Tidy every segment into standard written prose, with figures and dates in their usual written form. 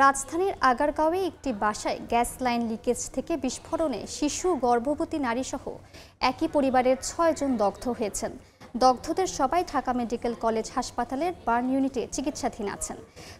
রাজধানীর আগারগাঁওয়ে একটি বাসায় গ্যাস লাইন লিকেজ থেকে বিস্ফোরণে শিশু, গর্ভবতী নারীসহ একই পরিবারের ৬ জন দগ্ধ হয়েছেন। দগ্ধদের সবাই ঢাকা মেডিকেল কলেজ হাসপাতালের বার্ন ইউনিটে চিকিৎসাধীন আছেন।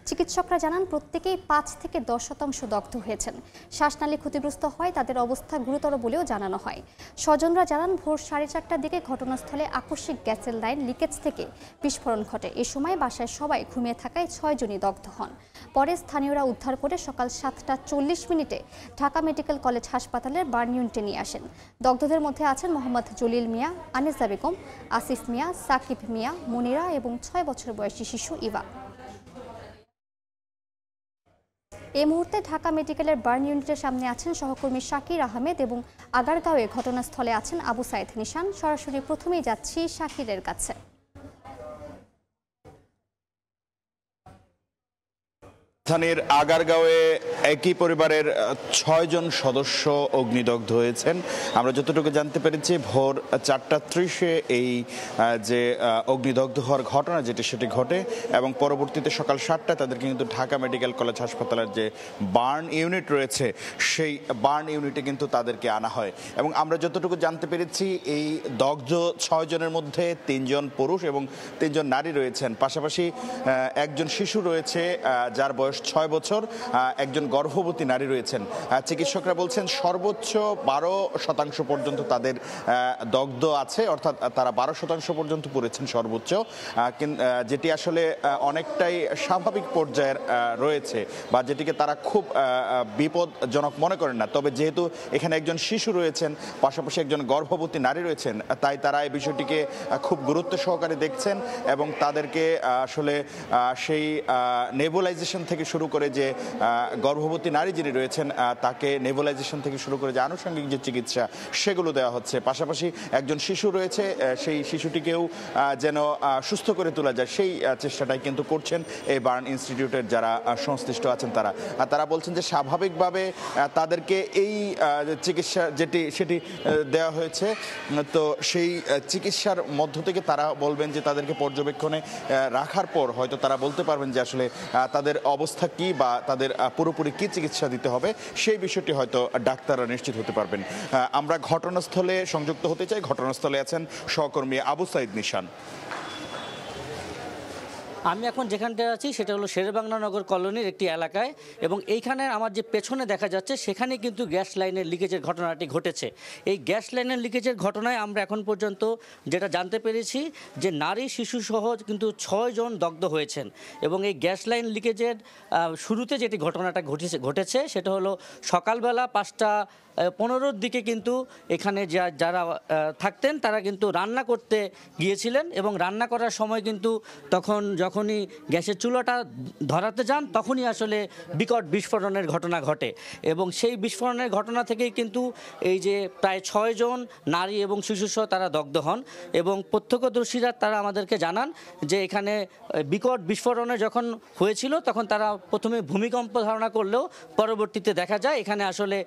চিকিৎসকরা জানান প্রত্যেকেই ৫ থেকে ১০% দগ্ধ হয়েছেন। শ্বাসনালী ক্ষতিগ্রস্ত হয় তাদের অবস্থা গুরুতর বলেও জানানো হয়। স্বজনরা জানান ভোর ৪:৩০টার দিকে ঘটনাস্থলে আকস্মিক গ্যাসের লাইন লিকেজ থেকে বিস্ফোরণ ঘটে। এ সময় বাসায় সবাই ঘুমিয়ে থাকায় ৬ জনই দগ্ধ হন। পরে স্থানীয়রা উদ্ধার করে সকাল ৭টা ৪০ মিনিটে ঢাকা মেডিকেল কলেজ হাসপাতালের বার্ন ইউনিটে নিয়ে আসেন। দগ্ধদের মধ্যে আছেন মোহাম্মদ জলিল মিয়া, আনিসা বেগম, আসিফ মিয়া, সাকিব মিয়া, মনিরা এবং ৬ বছর বয়সী শিশু ইভা। এই মুহূর্তে ঢাকা মেডিকেলের বার্ন ইউনিটের সামনে আছেন সহকর্মী শাকির আহমেদ এবং আগারগাঁওয়ে ঘটনাস্থলে আছেন আবু সাইদ নিশান। সরাসরি প্রথমেই যাচ্ছি শাকিরের কাছে। রাজধানীর আগারগাঁওয়ে একই পরিবারের ৬ জন সদস্য অগ্নিদগ্ধ হয়েছেন। আমরা যতটুকু জানতে পেরেছি ভোর ৪:৩০ এই যে অগ্নিদগ্ধ হওয়ার ঘটনা সেটি ঘটে এবং পরবর্তীতে সকাল ৭টায় তাদেরকে কিন্তু ঢাকা মেডিকেল কলেজ হাসপাতালের যে বার্ন ইউনিট রয়েছে সেই বার্ন ইউনিটে কিন্তু তাদেরকে আনা হয় এবং আমরা যতটুকু জানতে পেরেছি এই দগ্ধ ৬ জনের মধ্যে ৩ জন পুরুষ এবং ৩ জন নারী রয়েছেন। পাশাপাশি একজন শিশু রয়েছে যার বয়স ৬ বছর, একজন গর্ভবতী নারী রয়েছেন। চিকিৎসকরা বলছেন সর্বোচ্চ ১২% পর্যন্ত তাদের দগ্ধ আছে, অর্থাৎ তারা ১২% পর্যন্ত পড়েছেন সর্বোচ্চ, যেটি আসলে অনেকটাই স্বাভাবিক পর্যায়ের রয়েছে বা যেটিকে তারা খুব বিপদজনক মনে করেন না। তবে যেহেতু এখানে একজন শিশু রয়েছেন, পাশাপাশি একজন গর্ভবতী নারী রয়েছেন, তাই তারা এই বিষয়টিকে খুব গুরুত্ব সহকারে দেখছেন এবং তাদেরকে আসলে সেই নেবুলাইজেশন থেকে শুরু করে যে গর্ভবতী নারী যিনি রয়েছেন তাকে নেবুলাইজেশন থেকে শুরু করে যে আনুষঙ্গিক যে চিকিৎসা সেগুলো দেওয়া হচ্ছে। পাশাপাশি একজন শিশু রয়েছে, সেই শিশুটিকেও যেন সুস্থ করে তোলা যায় সেই চেষ্টাটাই কিন্তু করছেন এই বার্ন ইনস্টিটিউটের যারা সংশ্লিষ্ট আছেন তারা বলছেন যে স্বাভাবিকভাবে তাদেরকে এই চিকিৎসা সেটি দেওয়া হয়েছে। তো সেই চিকিৎসার মধ্য থেকে তারা বলবেন যে তাদেরকে পর্যবেক্ষণে রাখার পর হয়তো তারা বলতে পারবেন যে আসলে তাদের অবস্থা কি বা তাদের পুরোপুরি কি চিকিৎসা দিতে হবে সেই বিষয়টি হয়তো ডাক্তাররা নিশ্চিত হতে পারবেন। আমরা ঘটনাস্থলে সংযুক্ত হতে চাই। ঘটনাস্থলে আছেন সহকর্মী আবু সাইদ নিশান। আমি এখন যেখানটা আছি সেটা হলো শেরেবাংলা নগর কলোনির একটি এলাকায় এবং এইখানে আমার যে পেছনে দেখা যাচ্ছে সেখানে কিন্তু গ্যাস লাইনের লিকেজের ঘটনাটি ঘটেছে। এই গ্যাস লাইনের লিকেজের ঘটনায় আমরা এখন পর্যন্ত যেটা জানতে পেরেছি যে নারী শিশু সহ কিন্তু ৬ জন দগ্ধ হয়েছেন এবং এই গ্যাস লাইন লিকেজের শুরুতে যেটি ঘটনাটা ঘটেছে সেটা হলো সকালবেলা ৫টা ১৫-র দিকে কিন্তু এখানে যারা থাকতেন তারা কিন্তু রান্না করতে গিয়েছিলেন এবং রান্না করার সময় কিন্তু যখনই গ্যাসের চুলাটা ধরাতে যান তখনই আসলে বিকট বিস্ফোরণের ঘটনা ঘটে এবং সেই বিস্ফোরণের ঘটনা থেকেই কিন্তু এই যে প্রায় ৬ জন নারী এবং শিশুসহ তারা দগ্ধ হন এবং প্রত্যক্ষদর্শীরা তারা আমাদেরকে জানান যে এখানে বিকট বিস্ফোরণে যখন হয়েছিল তখন তারা প্রথমে ভূমিকম্প ধারণা করলেও পরবর্তীতে দেখা যায় এখানে আসলে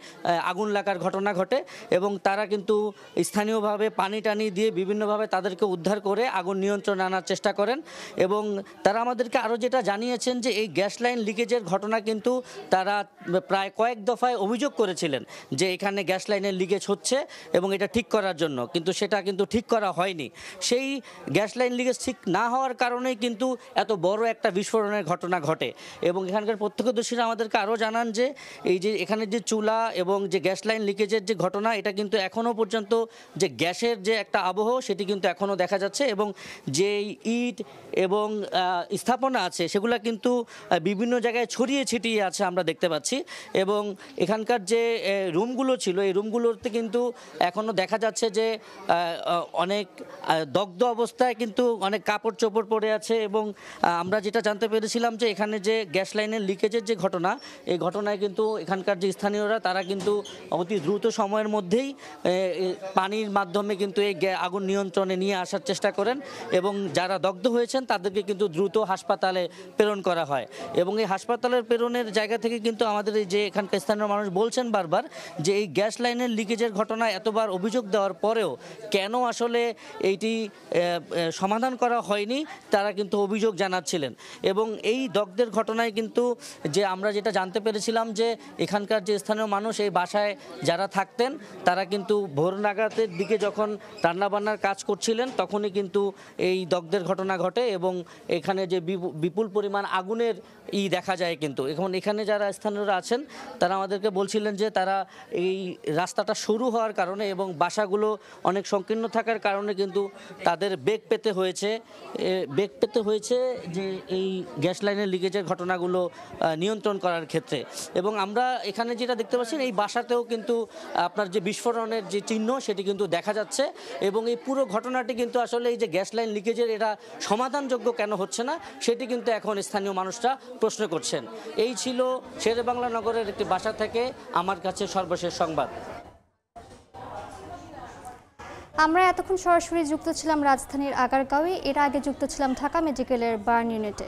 আগুন লাগার ঘটনা ঘটে এবং তারা কিন্তু স্থানীয়ভাবে পানি টানি দিয়ে বিভিন্নভাবে তাদেরকে উদ্ধার করে আগুন নিয়ন্ত্রণে আনার চেষ্টা করেন এবং তারা আমাদেরকে আরও যেটা জানিয়েছেন যে এই গ্যাস লাইন লিকেজের ঘটনা কিন্তু তারা প্রায় কয়েক দফায় অভিযোগ করেছিলেন যে এখানে গ্যাস লাইনের লিকেজ হচ্ছে এবং এটা ঠিক করার জন্য, কিন্তু সেটা কিন্তু ঠিক করা হয়নি। সেই গ্যাস লাইন লিকেজ ঠিক না হওয়ার কারণেই কিন্তু এত বড় একটা বিস্ফোরণের ঘটনা ঘটে এবং এখানকার প্রত্যক্ষদর্শীরা আমাদেরকে আরও জানান যে এই যে এখানে যে চুলা এবং যে গ্যাস লাইন লিকেজের যে ঘটনা এটা কিন্তু এখনও পর্যন্ত যে গ্যাসের যে একটা আবহ সেটি কিন্তু এখনও দেখা যাচ্ছে এবং যে ইট এবং স্থাপনা আছে সেগুলো কিন্তু বিভিন্ন জায়গায় ছড়িয়ে ছিটিয়ে আছে আমরা দেখতে পাচ্ছি এবং এখানকার যে রুমগুলো ছিল এই রুমগুলোতে কিন্তু এখনও দেখা যাচ্ছে যে অনেক দগ্ধ অবস্থায় কিন্তু অনেক কাপড় চোপড় পড়ে আছে এবং আমরা যেটা জানতে পেরেছিলাম যে এখানে যে গ্যাস লাইনের লিকেজের যে ঘটনা এই ঘটনায় কিন্তু এখানকার যে স্থানীয়রা তারা কিন্তু অতি দ্রুত সময়ের মধ্যেই পানির মাধ্যমে কিন্তু এই আগুন নিয়ন্ত্রণে নিয়ে আসার চেষ্টা করেন এবং যারা দগ্ধ হয়েছেন তাদেরকে কিন্তু দ্রুত হাসপাতালে প্রেরণ করা হয়। এবং এই হাসপাতালের প্রেরণের জায়গা থেকে কিন্তু আমাদের এই যে এখানকার স্থানীয় মানুষ বলছেন বারবার যে এই গ্যাস লাইনের লিকেজের ঘটনায় এতবার অভিযোগ দেওয়ার পরেও কেন আসলে এইটি সমাধান করা হয়নি তারা কিন্তু অভিযোগ জানাচ্ছিলেন। এবং এই দগ্ধের ঘটনায় কিন্তু যে আমরা যেটা জানতে পেরেছিলাম যে এখানকার যে স্থানীয় মানুষ এই বাসায় যারা থাকতেন তারা কিন্তু ভোর নাগাদের দিকে যখন রান্নাবান্নার কাজ করছিলেন তখনই কিন্তু এই দগ্ধের ঘটনা ঘটে এবং এখানে যে বিপুল পরিমাণ আগুনের দেখা যায়। কিন্তু এখন এখানে যারা স্থানীয়রা আছেন তারা আমাদেরকে বলছিলেন যে তারা এই রাস্তাটা শুরু হওয়ার কারণে এবং বাসাগুলো অনেক সংকীর্ণ থাকার কারণে কিন্তু তাদের বেগ পেতে হয়েছে যে এই গ্যাস লাইনের লিকেজের ঘটনাগুলো নিয়ন্ত্রণ করার ক্ষেত্রে। এবং আমরা এখানে যেটা দেখতে পাচ্ছি এই বাসাতেও কিন্তু আপনার যে বিস্ফোরণের যে চিহ্ন সেটি কিন্তু দেখা যাচ্ছে। এবং এই পুরো ঘটনাটি কিন্তু আসলে এই যে গ্যাস লাইন লিকেজের এটা সমাধানযোগ্য কেন হচ্ছে না সেটি কিন্তু এখন স্থানীয় মানুষরা প্রশ্ন করছেন। এই ছিল শেরেবাংলা নগরের একটি বাসা থেকে আমার কাছে সর্বশেষ সংবাদ। আমরা এতক্ষণ সরাসরি যুক্ত ছিলাম রাজধানীর আগারগাঁওয়ে, এর আগে যুক্ত ছিলাম ঢাকা মেডিকেলের বার্ন ইউনিটে।